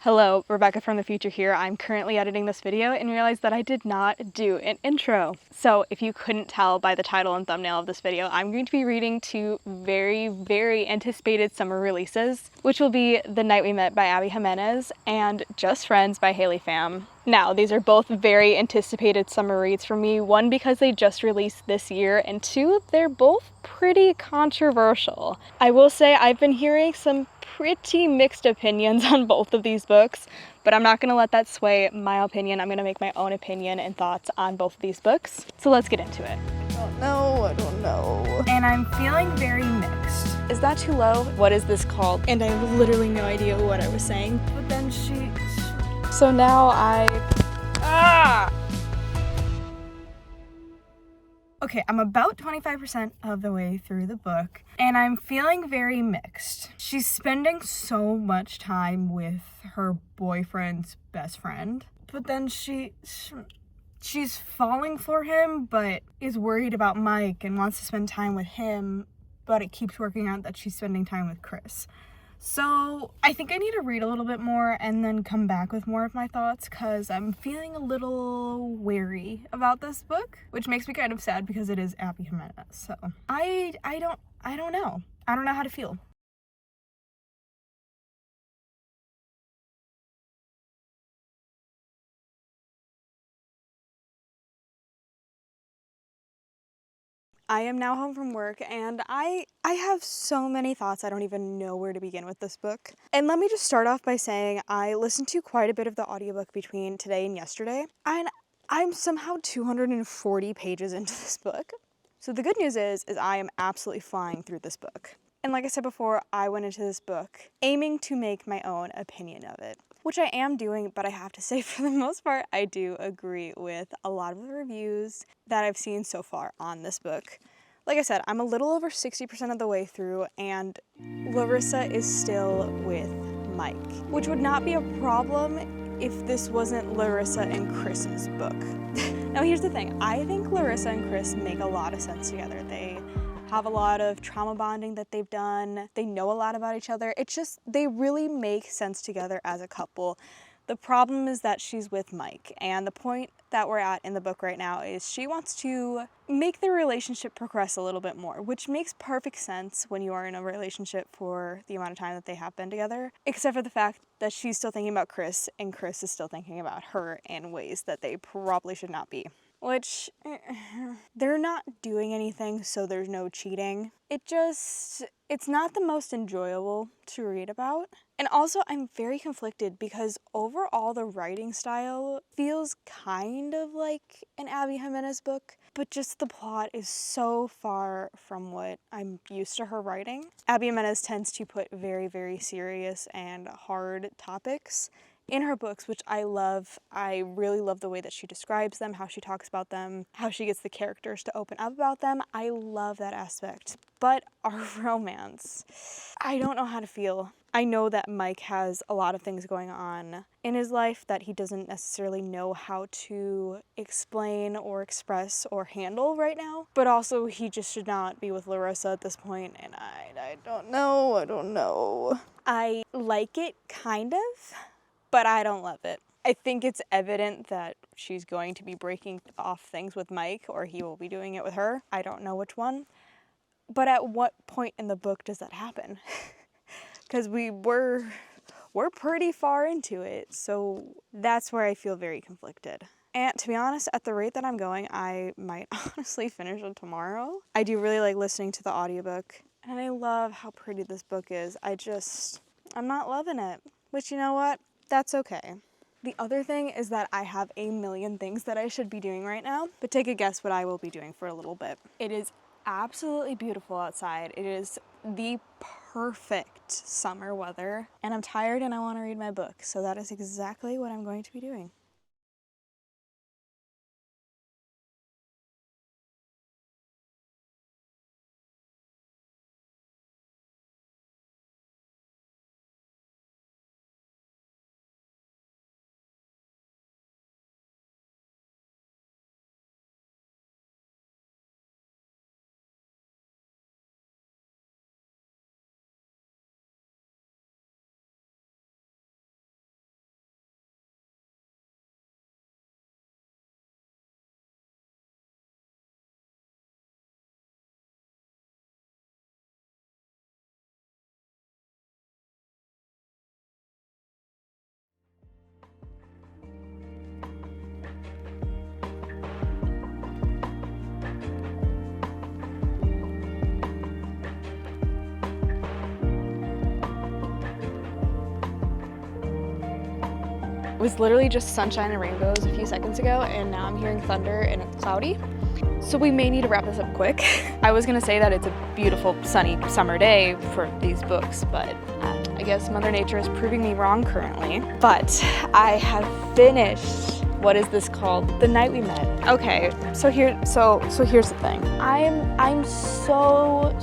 Hello, Rebecca from the future here. I'm currently editing this video and realized that I did not do an intro. So if you couldn't tell by the title and thumbnail of this video, I'm going to be reading two very anticipated summer releases, which will be The Night We Met by Abby Jimenez and Just Friends by Haley Pham. Now, these are both very anticipated summer reads for me, one because they just released this year, and two, they're both pretty controversial. I will say I've been hearing some pretty mixed opinions on both of these books, but I'm not going to let that sway my opinion. I'm going to make my own opinion and thoughts on both of these books. So let's get into it. I don't know. And I'm feeling very mixed. Is that too low? What is this called? And I have literally no idea what I was saying. But then So now Okay, I'm about 25% of the way through the book, and I'm feeling very mixed. She's spending so much time with her boyfriend's best friend, but then she's falling for him, but is worried about Mike and wants to spend time with him, but it keeps working out that she's spending time with Chris. So I think I need to read a little bit more and then come back with more of my thoughts, because I'm feeling a little wary about this book, which makes me kind of sad because it is Abby Jimenez. So I don't know. I don't know how to feel. I am now home from work, and I have so many thoughts. I don't even know where to begin with this book. And let me just start off by saying I listened to quite a bit of the audiobook between today and yesterday, and I'm somehow 240 pages into this book. So the good news is I am absolutely flying through this book. And like I said before, I went into this book aiming to make my own opinion of it, which I am doing, but I have to say for the most part, I do agree with a lot of the reviews that I've seen so far on this book. Like I said, I'm a little over 60% of the way through, and Larissa is still with Mike, which would not be a problem if this wasn't Larissa and Chris's book. Now here's the thing, I think Larissa and Chris make a lot of sense together. They have a lot of trauma bonding that they've done. They know a lot about each other. It's just, they really make sense together as a couple. The problem is that she's with Mike, and the point that we're at in the book right now is she wants to make their relationship progress a little bit more, which makes perfect sense when you are in a relationship for the amount of time that they have been together, except for the fact that she's still thinking about Chris, and Chris is still thinking about her in ways that they probably should not be. Which, they're not doing anything, so there's no cheating. It's not the most enjoyable to read about. And also, I'm very conflicted because overall the writing style feels kind of like an Abby Jimenez book, but just the plot is so far from what I'm used to her writing. Abby Jimenez tends to put very serious and hard topics in her books, which I love. I really love the way that she describes them, how she talks about them, how she gets the characters to open up about them. I love that aspect. But our romance, I don't know how to feel. I know that Mike has a lot of things going on in his life that he doesn't necessarily know how to explain or express or handle right now, but also he just should not be with Larissa at this point, and I don't know. I like it, kind of, but I don't love it. I think it's evident that she's going to be breaking off things with Mike, or he will be doing it with her. I don't know which one. But at what point in the book does that happen? Because we're pretty far into it, so that's where I feel very conflicted. And to be honest, at the rate that I'm going, I might honestly finish it tomorrow. I do really like listening to the audiobook, and I love how pretty this book is. I'm not loving it, which, you know what? That's okay. The other thing is that I have a million things that I should be doing right now, but take a guess what I will be doing for a little bit. It is absolutely beautiful outside. It is the perfect summer weather, and I'm tired and I want to read my book, so that is exactly what I'm going to be doing. was literally just sunshine and rainbows a few seconds ago, and now I'm hearing thunder and it's cloudy. So we may need to wrap this up quick. I was gonna say that it's a beautiful sunny summer day for these books, but I guess Mother Nature is proving me wrong currently. But I have finished, what is this called? The Night We Met. Okay, so here's the thing. I'm so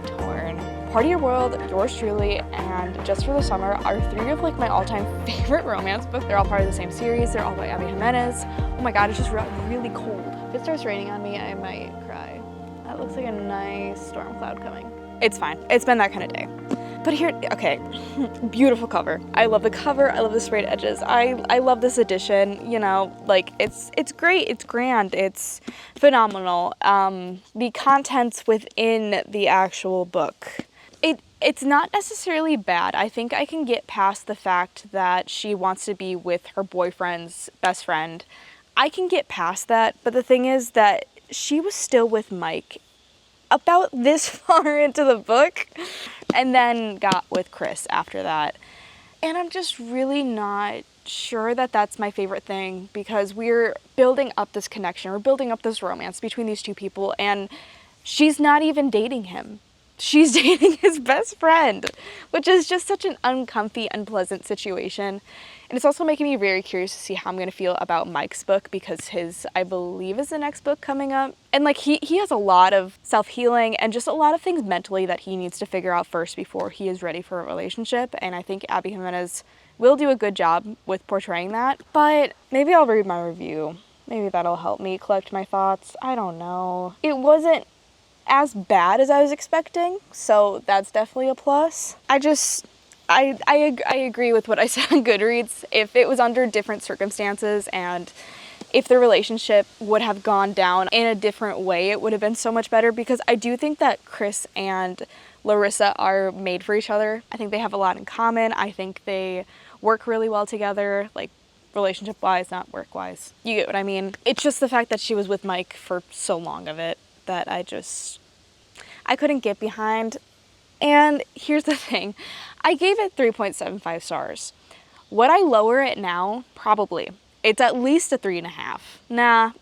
torn. Part of Your World, Yours Truly, and Just for the Summer are three of like my all-time favorite romance books. They're all part of the same series. They're all by Abby Jimenez. Oh my god, it's just really cold. If it starts raining on me, I might cry. That looks like a nice storm cloud coming. It's fine. It's been that kind of day. But here, okay, beautiful cover. I love the cover. I love the sprayed edges. I love this edition. You know, like it's great. It's grand. It's phenomenal. The contents within the actual book, it's not necessarily bad. I think I can get past the fact that she wants to be with her boyfriend's best friend. I can get past that, but the thing is that she was still with Mike about this far into the book and then got with Chris after that. And I'm just really not sure that that's my favorite thing, because we're building up this connection, we're building up this romance between these two people, and she's not even dating him. She's dating his best friend, which is just such an uncomfy, unpleasant situation. And it's also making me very curious to see how I'm going to feel about Mike's book, because his, I believe, is the next book coming up. And like he has a lot of self-healing and just a lot of things mentally that he needs to figure out first before he is ready for a relationship. And I think Abby Jimenez will do a good job with portraying that. But maybe I'll read my review. Maybe that'll help me collect my thoughts. I don't know. It wasn't as bad as I was expecting, so that's definitely a plus. I agree with what I said on Goodreads. If it was under different circumstances and if the relationship would have gone down in a different way, it would have been so much better, because I do think that Chris and Larissa are made for each other. I think they have a lot in common. I think they work really well together, like relationship-wise, not work-wise. You get what I mean? It's just the fact that she was with Mike for so long of it that I couldn't get behind. And here's the thing, I gave it 3.75 stars. Would I lower it now? Probably. It's at least a 3.5. Nah,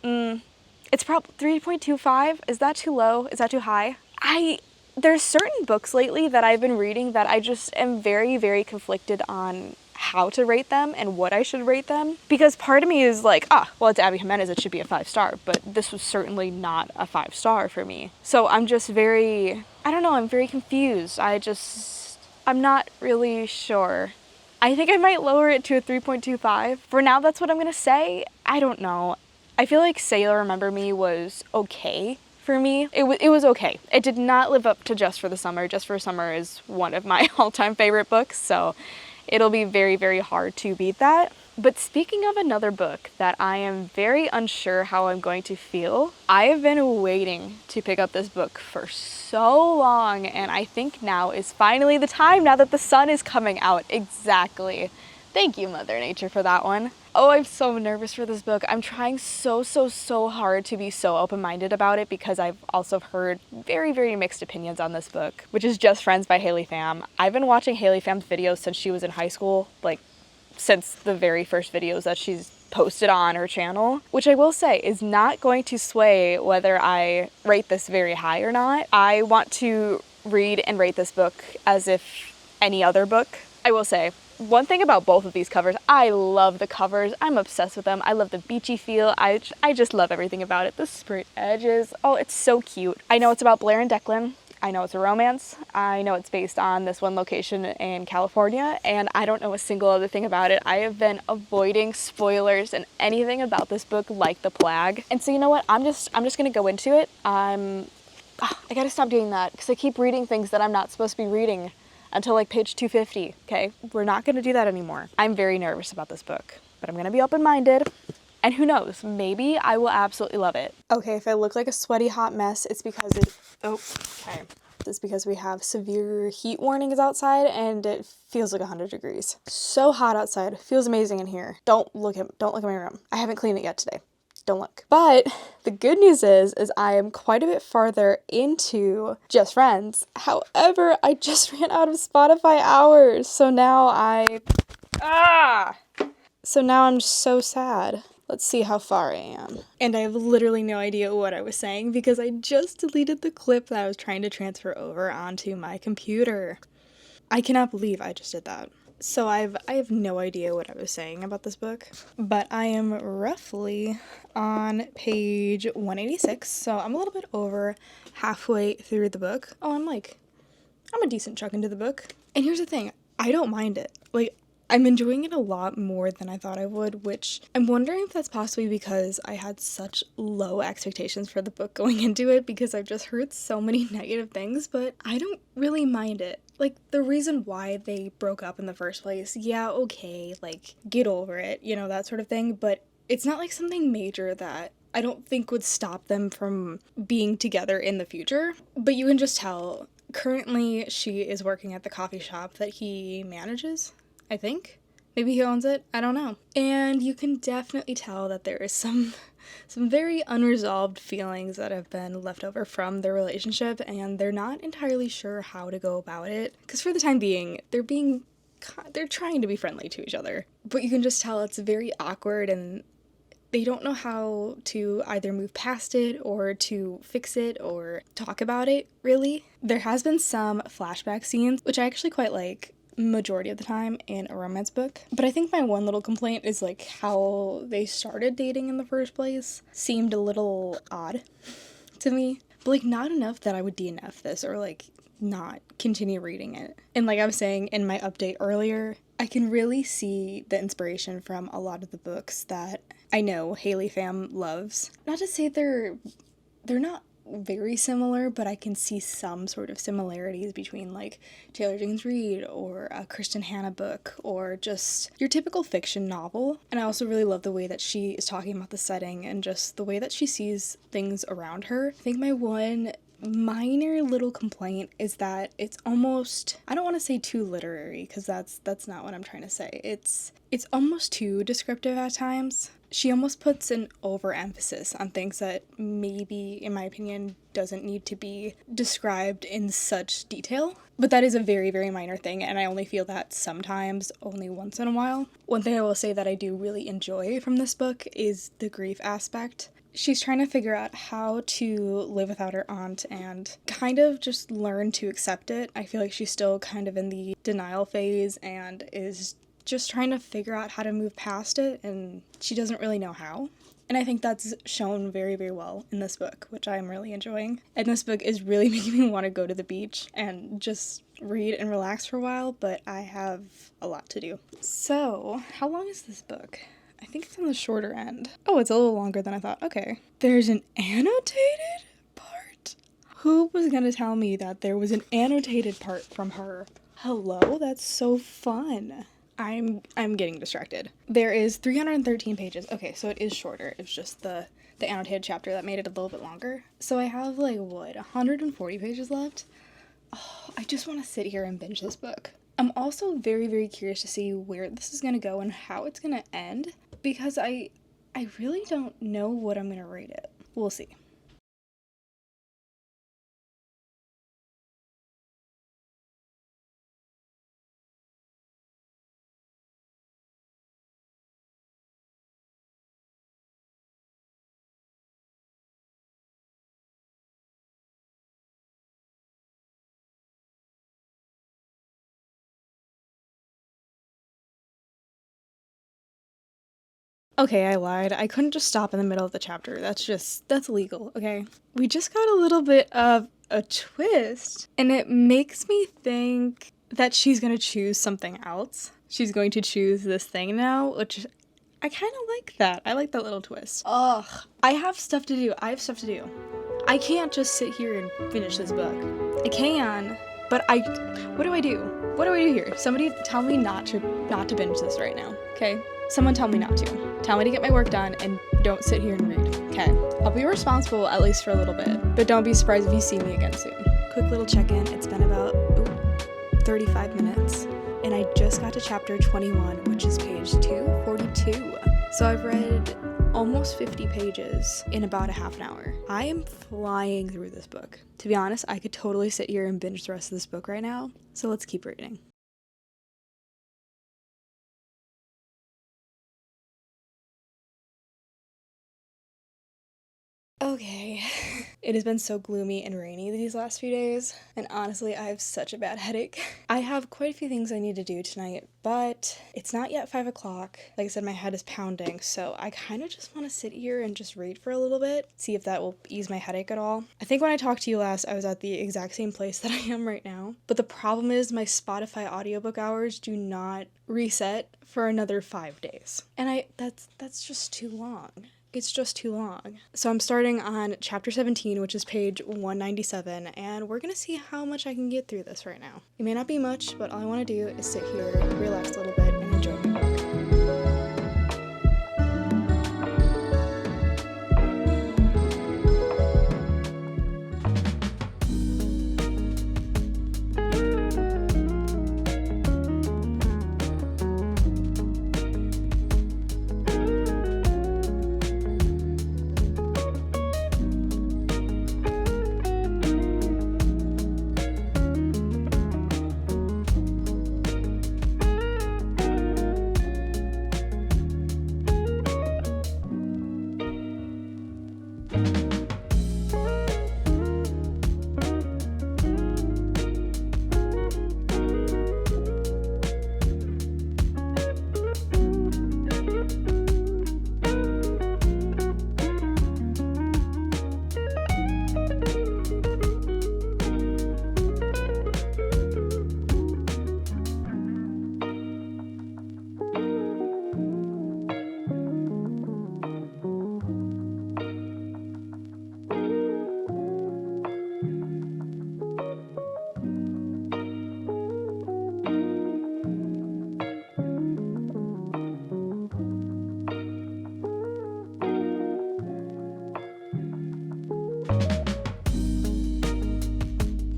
it's probably 3.25. Is that too low? Is that too high? There's certain books lately that I've been reading that I just am very, very conflicted on how to rate them and what I should rate them, because part of me is like, well, it's Abby Jimenez, it should be a 5-star, but this was certainly not a 5-star for me. So I'm just very, I don't know, I'm very confused. I'm not really sure. I think I might lower it to a 3.25. For now, that's what I'm gonna say. I don't know. I feel like Say You'll Remember Me was okay for me. It was okay. It did not live up to Just for the Summer. Just for Summer is one of my all-time favorite books, so it'll be very, very hard to beat that. But speaking of another book that I am very unsure how I'm going to feel, I have been waiting to pick up this book for so long, and I think now is finally the time, now that the sun is coming out. Exactly. Thank you, Mother Nature, for that one. Oh, I'm so nervous for this book. I'm trying so hard to be so open-minded about it, because I've also heard very, very mixed opinions on this book, which is Just Friends by Haley Pham. I've been watching Haley Pham's videos since she was in high school, like since the very first videos that she's posted on her channel, which I will say is not going to sway whether I rate this very high or not. I want to read and rate this book as if any other book. I will say, one thing about both of these covers, I love the covers. I'm obsessed with them. I love the beachy feel. I just love everything about it. The sprayed edges. Oh, it's so cute. I know it's about Blair and Declan. I know it's a romance. I know it's based on this one location in California, and I don't know a single other thing about it. I have been avoiding spoilers and anything about this book like the plague. And so you know what? I'm just gonna go into it. I gotta stop doing that, because I keep reading things that I'm not supposed to be reading until like page 250, okay? We're not gonna do that anymore. I'm very nervous about this book, but I'm gonna be open-minded, and who knows, maybe I will absolutely love it. Okay, if I look like a sweaty hot mess, it's because it's because we have severe heat warnings outside, and it feels like 100 degrees. So hot outside, feels amazing in here. Don't look at my room. I haven't cleaned it yet today. Don't look. But the good news is I am quite a bit farther into Just Friends. However, I just ran out of Spotify hours. So now So now I'm just so sad. Let's see how far I am. And I have literally no idea what I was saying because I just deleted the clip that I was trying to transfer over onto my computer. I cannot believe I just did that. So I have no idea what I was saying about this book, but I am roughly on page 186, so I'm a little bit over halfway through the book. Oh, I'm a decent chunk into the book. And here's the thing, I don't mind it. Like, I'm enjoying it a lot more than I thought I would, which I'm wondering if that's possibly because I had such low expectations for the book going into it because I've just heard so many negative things, but I don't really mind it. Like, the reason why they broke up in the first place, yeah, okay, like, get over it, you know, that sort of thing, but it's not like something major that I don't think would stop them from being together in the future, but you can just tell. Currently, she is working at the coffee shop that he manages, I think. Maybe he owns it, I don't know. And you can definitely tell that there is some very unresolved feelings that have been left over from their relationship, and they're not entirely sure how to go about it. Because for the time being, they're trying to be friendly to each other. But you can just tell it's very awkward and they don't know how to either move past it or to fix it or talk about it, really. There has been some flashback scenes, which I actually quite like majority of the time in a romance book. But I think my one little complaint is like how they started dating in the first place seemed a little odd to me. But like not enough that I would DNF this or like not continue reading it. And like I was saying in my update earlier, I can really see the inspiration from a lot of the books that I know Haley fam loves. Not to say they're not very similar, but I can see some sort of similarities between like Taylor Jenkins Reid or a Kristen Hanna book or just your typical fiction novel. And I also really love the way that she is talking about the setting and just the way that she sees things around her. I think my one minor little complaint is that it's almost, I don't want to say too literary because that's not what I'm trying to say. It's almost too descriptive at times. She almost puts an overemphasis on things that maybe, in my opinion, doesn't need to be described in such detail. But that is a very, very minor thing, and I only feel that sometimes, only once in a while. One thing I will say that I do really enjoy from this book is the grief aspect. She's trying to figure out how to live without her aunt and kind of just learn to accept it. I feel like she's still kind of in the denial phase and is just trying to figure out how to move past it, and she doesn't really know how. And I think that's shown very, very well in this book, which I'm really enjoying. And this book is really making me want to go to the beach and just read and relax for a while, but I have a lot to do. So, how long is this book? I think it's on the shorter end. Oh, it's a little longer than I thought. Okay. There's an annotated part? Who was gonna tell me that there was an annotated part from her? Hello? That's so fun. I'm getting distracted. There is 313 pages. Okay, so it is shorter. It's just the annotated chapter that made it a little bit longer. So I have 140 pages left? Oh, I just want to sit here and binge this book. I'm also very, very curious to see where this is going to go and how it's going to end because I really don't know what I'm going to rate it. We'll see. Okay, I lied. I couldn't just stop in the middle of the chapter. That's illegal, okay? We just got a little bit of a twist, and it makes me think that she's gonna choose something else. She's going to choose this thing now, which I kind of like that. I like that little twist. Ugh. I have stuff to do. I have stuff to do. I can't just sit here and finish this book. I can, but what do I do? What do I do here? Somebody tell me not to binge this right now, okay? Someone tell me not to. Tell me to get my work done and don't sit here and read, okay? I'll be responsible at least for a little bit, but don't be surprised if you see me again soon. Quick little check-in. It's been about 35 minutes, and I just got to chapter 21, which is page 242. So I've read almost 50 pages in about a half an hour. I am flying through this book. To be honest, I could totally sit here and binge the rest of this book right now, so let's keep reading. Okay, it has been so gloomy and rainy these last few days, and honestly, I have such a bad headache. I have quite a few things I need to do tonight, but it's not yet 5 o'clock. Like I said, my head is pounding, so I kind of just want to sit here and just read for a little bit, see if that will ease my headache at all. I think when I talked to you last, I was at the exact same place that I am right now, but the problem is my Spotify audiobook hours do not reset for another 5 days, and that's just too long. It's just too long. So I'm starting on chapter 17, which is page 197, and we're gonna see how much I can get through this right now. It may not be much, but all I want to do is sit here, relax a little bit, and enjoy my book.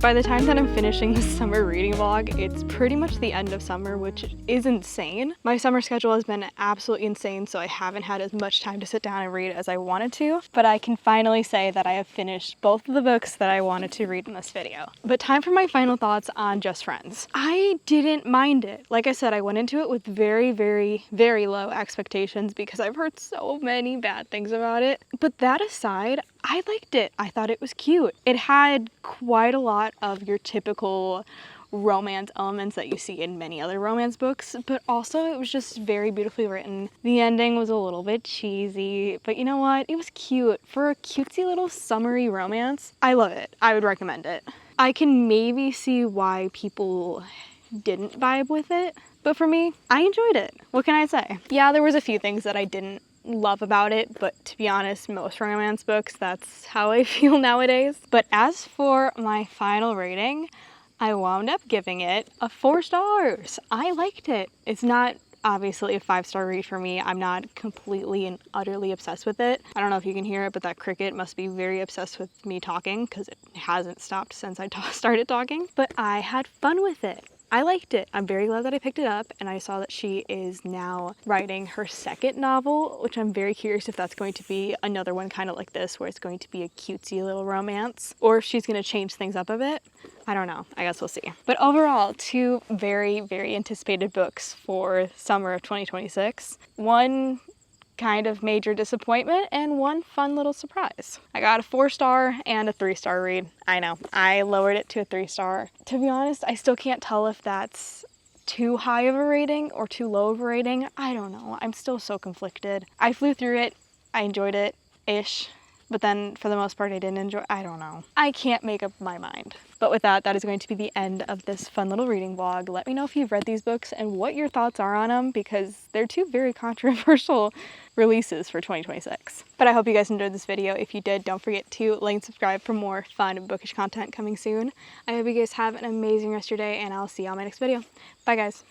By the time that I'm finishing the summer reading vlog, it's pretty much the end of summer, which is insane. My summer schedule has been absolutely insane, so I haven't had as much time to sit down and read as I wanted to, but I can finally say that I have finished both of the books that I wanted to read in this video. But time for my final thoughts on Just Friends. I didn't mind it. Like I said, I went into it with very, very, very low expectations because I've heard so many bad things about it. But that aside, I liked it. I thought it was cute. It had quite a lot of your typical romance elements that you see in many other romance books, but also it was just very beautifully written. The ending was a little bit cheesy, but you know what? It was cute. For a cutesy little summery romance, I love it. I would recommend it. I can maybe see why people didn't vibe with it, but for me, I enjoyed it. What can I say? Yeah, there was a few things that I didn't love about it, but to be honest, most romance books, that's how I feel nowadays. But as for my final rating, I wound up giving it a 4 stars. I liked it. It's not obviously a 5-star read for me. I'm not completely and utterly obsessed with it. I don't know if you can hear it, but that cricket must be very obsessed with me talking because it hasn't stopped since I started talking. But I had fun with it. I liked it. I'm very glad that I picked it up, and I saw that she is now writing her second novel, which I'm very curious if that's going to be another one kind of like this, where it's going to be a cutesy little romance, or if she's going to change things up a bit. I don't know. I guess we'll see. But overall, 2 very, very anticipated books for summer of 2026. One kind of major disappointment and one fun little surprise. I got a 4-star and a 3-star read. I know, I lowered it to a 3-star. To be honest, I still can't tell if that's too high of a rating or too low of a rating. I don't know. I'm still so conflicted. I flew through it. I enjoyed it-ish. But then for the most part, I didn't enjoy. I don't know. I can't make up my mind. But with that, that is going to be the end of this fun little reading vlog. Let me know if you've read these books and what your thoughts are on them, because they're 2 very controversial releases for 2026. But I hope you guys enjoyed this video. If you did, don't forget to like and subscribe for more fun bookish content coming soon. I hope you guys have an amazing rest of your day, and I'll see you on my next video. Bye guys.